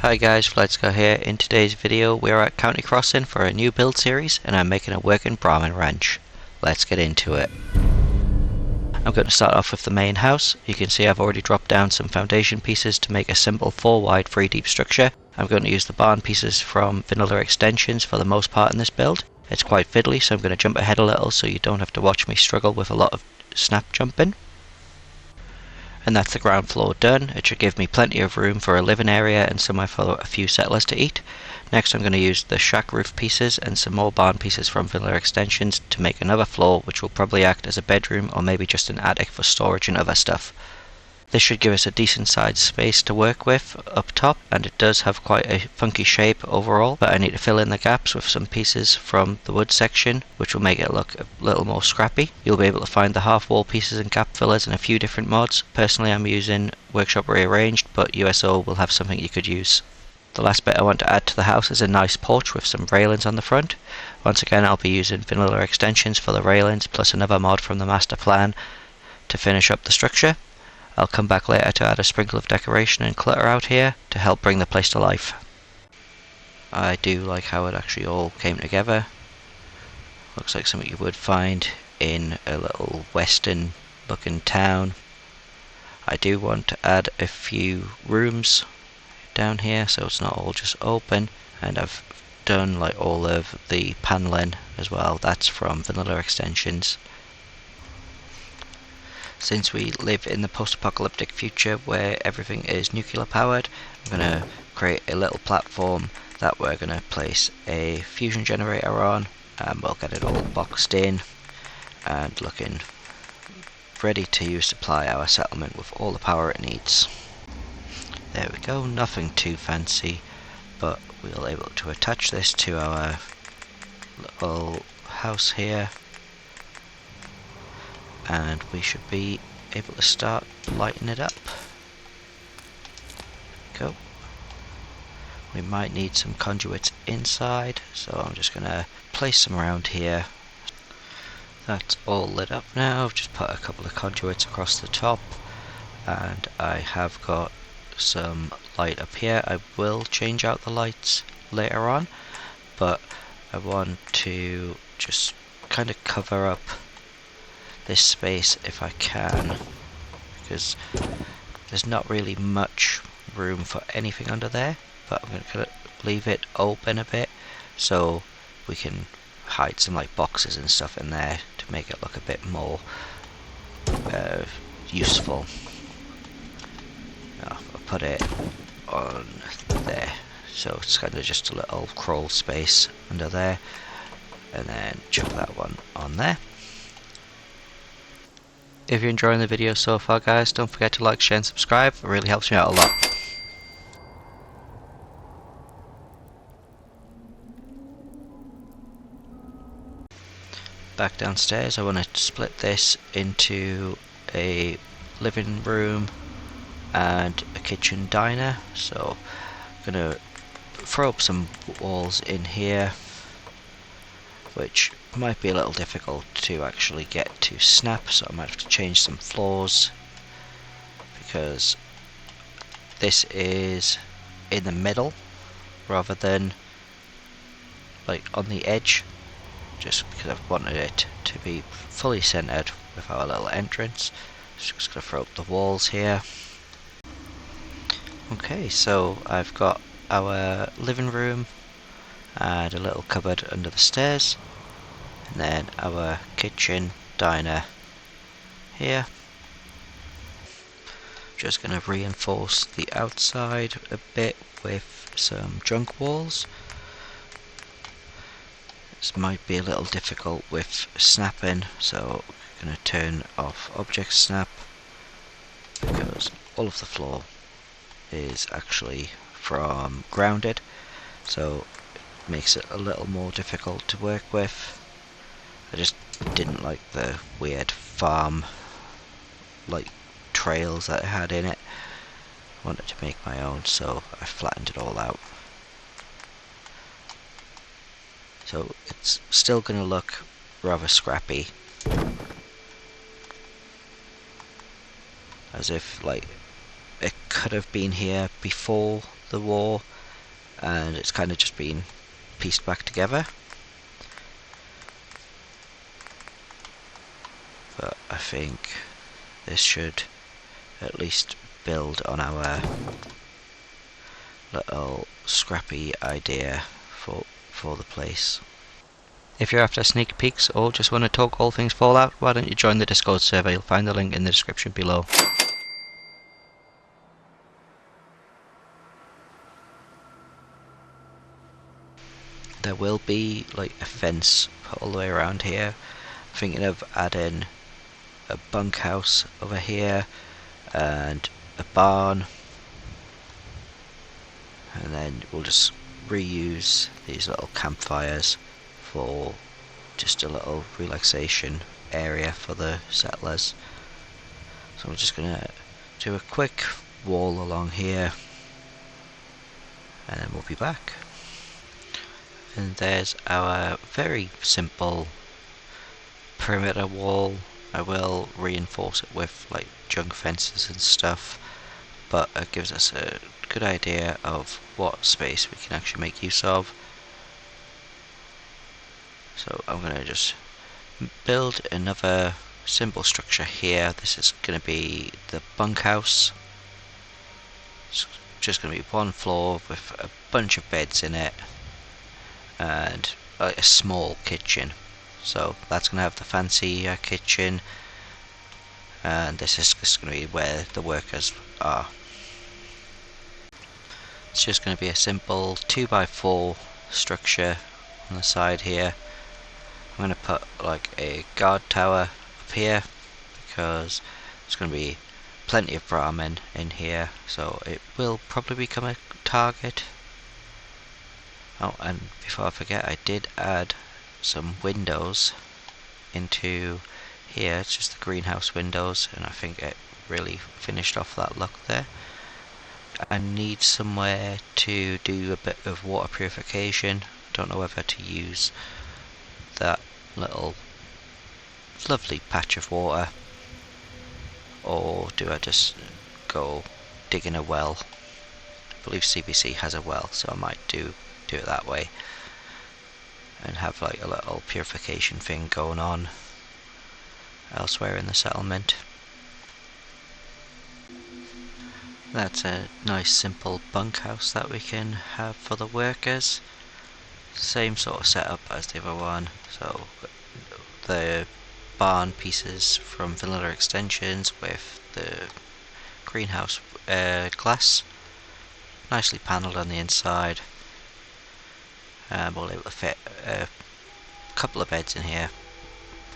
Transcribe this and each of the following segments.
Hi guys, Let's Go here. In today's video we are at County Crossing for a new build series and I'm making a working Brahmin wrench. Let's get into it. I'm going to start off with the main house. You can see I've already dropped down some foundation pieces to make a simple 4 wide 3 deep structure. I'm going to use the barn pieces from vanilla extensions for the most part in this build. It's quite fiddly, so I'm going to jump ahead a little so you don't have to watch me struggle with a lot of snap jumping. And that's the ground floor done. It should give me plenty of room for a living area and somewhere for a few settlers to eat. Next I'm going to use the shack roof pieces and some more barn pieces from vanilla extensions to make another floor, which will probably act as a bedroom or maybe just an attic for storage and other stuff. This should give us a decent sized space to work with up top, and it does have quite a funky shape overall, but I need to fill in the gaps with some pieces from the wood section, which will make it look a little more scrappy. You'll be able to find the half wall pieces and gap fillers in a few different mods. Personally I'm using Workshop Rearranged, but USO will have something you could use. The last bit I want to add to the house is a nice porch with some railings on the front. Once again I'll be using vanilla extensions for the railings plus another mod from the master plan to finish up the structure. I'll come back later to add a sprinkle of decoration and clutter out here to help bring the place to life. I do like how it actually all came together. Looks like something you would find in a little western looking town. I do want to add a few rooms down here so it's not all just open, and I've done like all of the paneling as well. That's from vanilla extensions. Since we live in the post-apocalyptic future where everything is nuclear powered, I'm going to create a little platform that we're going to place a fusion generator on, and we'll get it all boxed in and looking ready to supply our settlement with all the power it needs. There we go, nothing too fancy, but we'll be able to attach this to our little house here. And we should be able to start lighting it up. Go. We might need some conduits inside, so I'm just going to place some around here. That's all lit up now. I've just put a couple of conduits across the top, and I have got some light up here. I will change out the lights later on, but I want to just kind of cover up this space if I can, because there's not really much room for anything under there, but I'm going to leave it open a bit so we can hide some like boxes and stuff in there to make it look a bit more useful. I'll put it on there so it's kind of just a little crawl space under there, and then chuck that one on there. If you're enjoying the video so far guys, don't forget to like, share and subscribe. It really helps me out a lot. Back downstairs, I want to split this into a living room and a kitchen diner. So I'm going to throw up some walls in here, which might be a little difficult to actually get to snap, so I might have to change some floors because this is in the middle rather than like on the edge, just because I've wanted it to be fully centered with our little entrance. Just going to throw up the walls here. Okay, so I've got our living room and a little cupboard under the stairs, and then our kitchen diner here. Just going to reinforce the outside a bit with some junk walls. This might be a little difficult with snapping, so I'm going to turn off object snap because all of the floor is actually from grounded, so it makes it a little more difficult to work with. I just didn't like the weird farm like trails that it had in it. I wanted to make my own, so I flattened it all out. So it's still going to look rather scrappy, as if like it could have been here before the war, and it's kind of just been pieced back together. But I think this should at least build on our little scrappy idea for the place. If you're after sneak peeks or just want to talk all things Fallout, why don't you join the Discord server? You'll find the link in the description below. There will be like a fence put all the way around here. I'm thinking of adding a bunkhouse over here and a barn, and then we'll just reuse these little campfires for just a little relaxation area for the settlers. So I'm just gonna do a quick wall along here, and then we'll be back. And there's our very simple perimeter wall. I will reinforce it with like junk fences and stuff, but it gives us a good idea of what space we can actually make use of. So I'm going to just build another simple structure here. This is going to be the bunkhouse. It's just going to be one floor with a bunch of beds in it and a small kitchen. So that's going to have the fancy kitchen, and this is just going to be where the workers are. It's just going to be a simple 2x4 structure on the side here. I'm going to put like a guard tower up here because there's going to be plenty of Brahmin in here, so it will probably become a target. Oh, and before I forget, I did add some windows into here. It's just the greenhouse windows, and I think it really finished off that look there. I need somewhere to do a bit of water purification. Don't know whether to use that little lovely patch of water, or do I just go digging a well? I believe CBC has a well, so I might do it that way and have like a little purification thing going on elsewhere in the settlement. That's a nice simple bunkhouse that we can have for the workers. Same sort of setup as the other one, so the barn pieces from vanilla extensions with the greenhouse glass, nicely panelled on the inside. We'll be able to fit a couple of beds in here.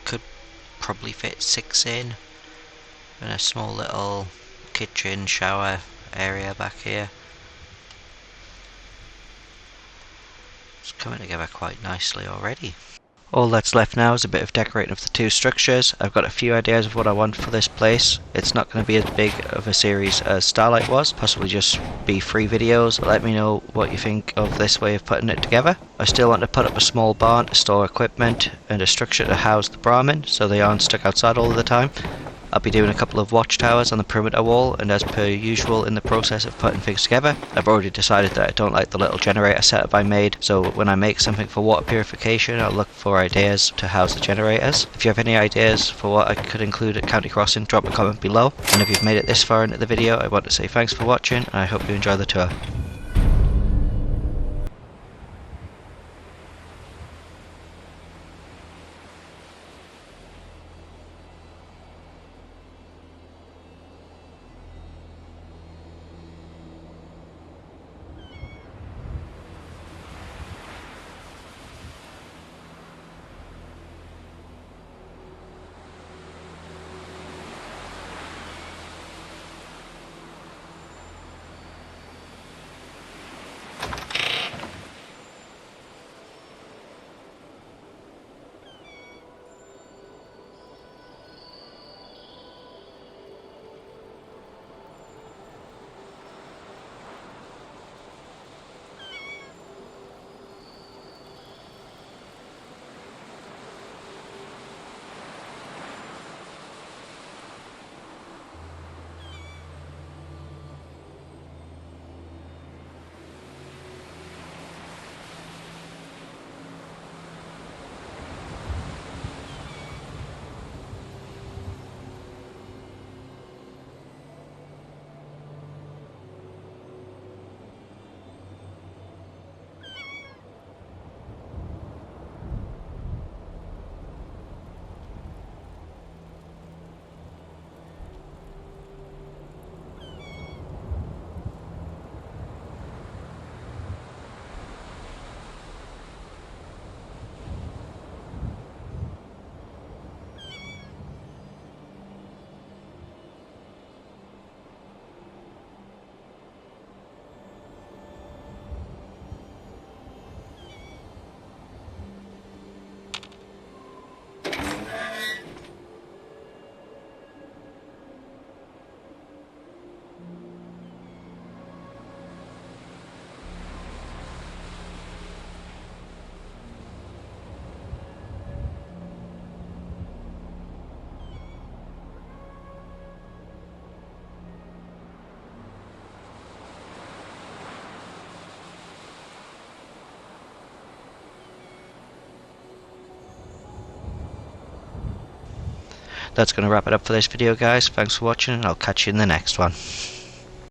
Could probably fit 6 in, and a small little kitchen shower area back here. It's coming together quite nicely already. All that's left now is a bit of decorating of the two structures. I've got a few ideas of what I want for this place. It's not going to be as big of a series as Starlight was, possibly just be 3 videos. Let me know what you think of this way of putting it together. I still want to put up a small barn to store equipment and a structure to house the Brahmin so they aren't stuck outside all of the time. I'll be doing a couple of watchtowers on the perimeter wall, and as per usual in the process of putting things together, I've already decided that I don't like the little generator setup I made, so when I make something for water purification, I'll look for ideas to house the generators. If you have any ideas for what I could include at County Crossing, drop a comment below, and if you've made it this far into the video, I want to say thanks for watching, and I hope you enjoy the tour. that's going to wrap it up for this video, guys. Thanks for watching, and I'll catch you in the next one.